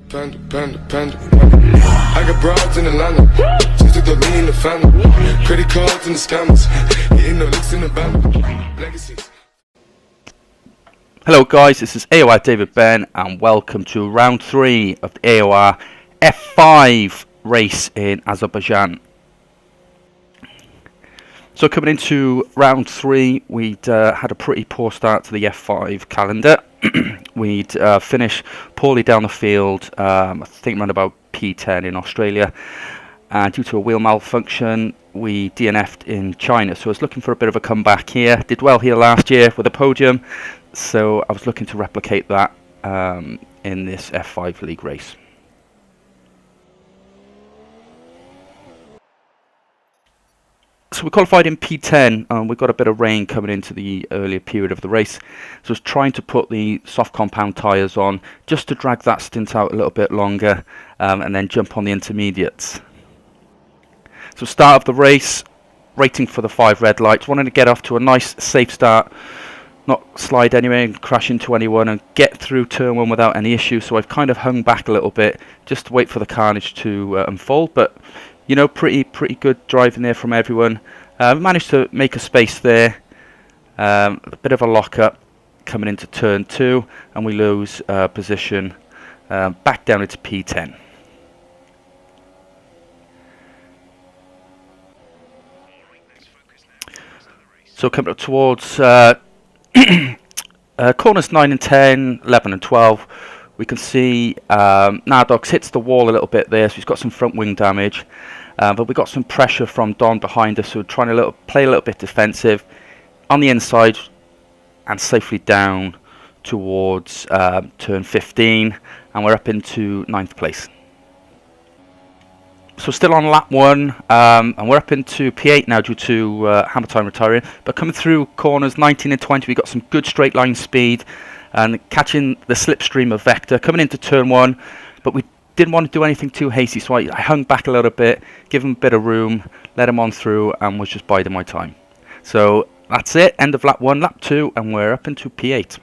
Panda. I got broads in Atlanta. Just took the lean in the family. Credit cards and the scammers. Getting no licks in the band. Legacies. Hello guys, this is AOR David Ben and welcome to round 3 of the AOR F5 race in Azerbaijan. So coming into round 3, we'd had a pretty poor start to the F5 calendar. We'd finished poorly down the field, I think around about P10 in Australia, and due to a wheel malfunction we DNF'd in China. So I was looking for a bit of a comeback here. Did well here last year with a podium, so I was looking to replicate that in this F5 league race. So we qualified in P10 and we got a bit of rain coming into the earlier period of the race. So I was trying to put the soft compound tyres on just to drag that stint out a little bit longer and then jump on the intermediates. So start of the race, rating for the 5 red lights, wanted to get off to a nice safe start, not slide anywhere and crash into anyone and get through turn 1 without any issue. So I've kind of hung back a little bit just to wait for the carnage to unfold, but you know, pretty good driving there from everyone. Managed to make a space there, a bit of a lock up coming into turn 2, and we lose position back down into P10. So coming up towards corners 9 and 10, 11 and 12, we can see Nardox hits the wall a little bit there, so he's got some front wing damage. But we got some pressure from Don behind us, so we're trying to play a little bit defensive on the inside and safely down towards turn 15, and we're up into 9th place. So still on lap 1, and we're up into P8 now due to hammer time retiring. But coming through corners 19 and 20, we got some good straight line speed and catching the slipstream of Vector coming into turn 1, but we didn't want to do anything too hasty, so I hung back a little bit, give him a bit of room, let him on through, and was just biding my time. So that's it, end of lap 1, lap 2, and we're up into P8.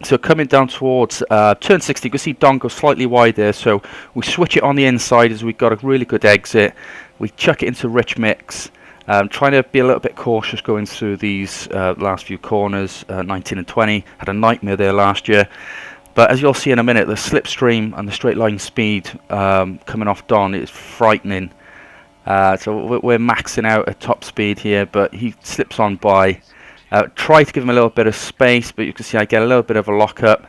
So coming down towards turn 60, you can see Don go slightly wide there, so we switch it on the inside as we got a really good exit. We chuck it into rich mix, trying to be a little bit cautious going through these last few corners, 19 and 20. Had a nightmare there last year. But as you'll see in a minute, the slipstream and the straight line speed coming off Don is frightening. So we're maxing out at top speed here, but he slips on by. Try to give him a little bit of space, but you can see I get a little bit of a lock-up.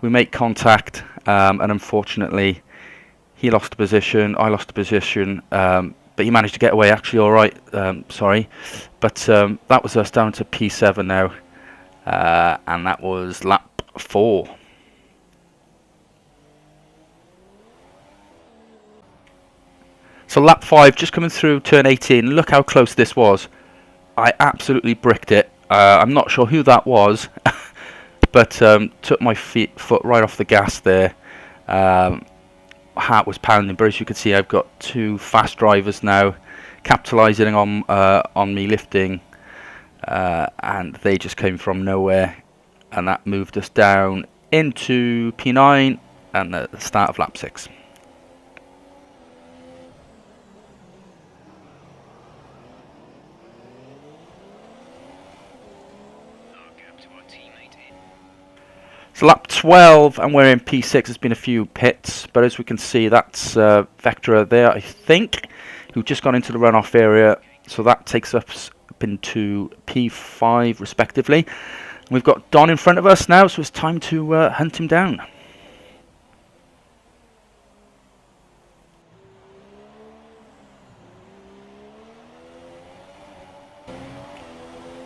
We make contact, and unfortunately, he lost the position, I lost the position, but he managed to get away actually all right, sorry. But that was us down to P7 now, and that was lap 4. So lap 5, just coming through turn 18, look how close this was. I absolutely bricked it. I'm not sure who that was, but took my foot right off the gas there. Heart was pounding, but as you can see, I've got 2 fast drivers now, capitalising on me lifting, and they just came from nowhere, and that moved us down into P9 and the start of lap 6. So lap 12, and we're in P6. There's been a few pits, but as we can see, that's Vector there, I think, who just got into the runoff area. So that takes us up into P5, respectively. We've got Don in front of us now, so it's time to hunt him down.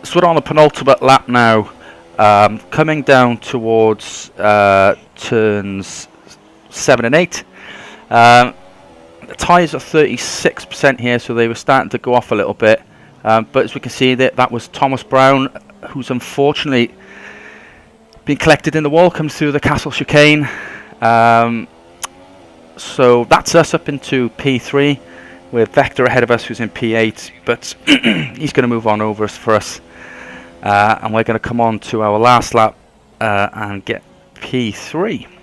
So we're on the penultimate lap now. Coming down towards turns 7 and 8. The tyres are 36% here, so they were starting to go off a little bit. But as we can see, that was Thomas Brown, who's unfortunately been collected in the wall, comes through the castle chicane. So that's us up into P3, with Vector ahead of us, who's in P8, but he's going to move on over for us. And we're going to come on to our last lap and get P3.